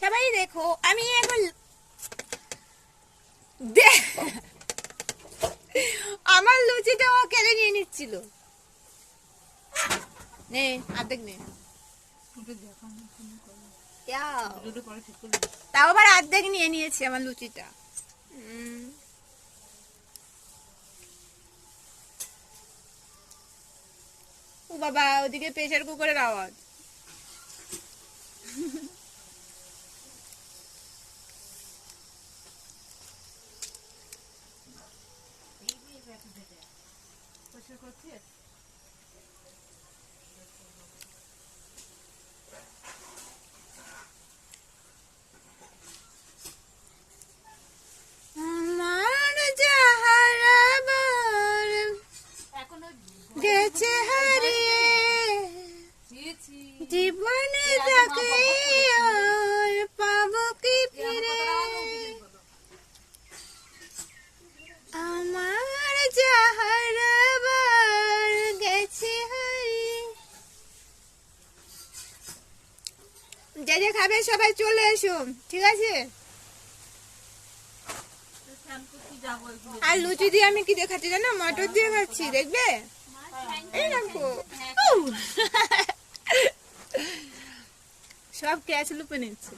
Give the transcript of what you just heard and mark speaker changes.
Speaker 1: সবাই দেখো আমি এখন আমার লুচিটা ও কেড়ে নিয়ে নিচ্ছিল। নে অর্ধেক নে, তাও আবার অর্ধেক নিয়ে নিয়েছি আমার লুচিটা। ও বাবা, ওদিকে প্রেসার কুকারের আওয়াজ। আমার যাহারাবার গেছে হারিয়ে জীবনে তাকে আর পাবো কি ফিরে, আমার যাহারাবার গেছে হারিয়ে। যে যে খাবে সবাই চলে এসো, ঠিক আছে? আর লুচি দিয়ে আমি কি দিয়ে খাচ্ছি জানো? মটর দিয়ে খাচ্ছি, দেখবে? এই দেখো সব ক্যাচ লুপে নিচ্ছে।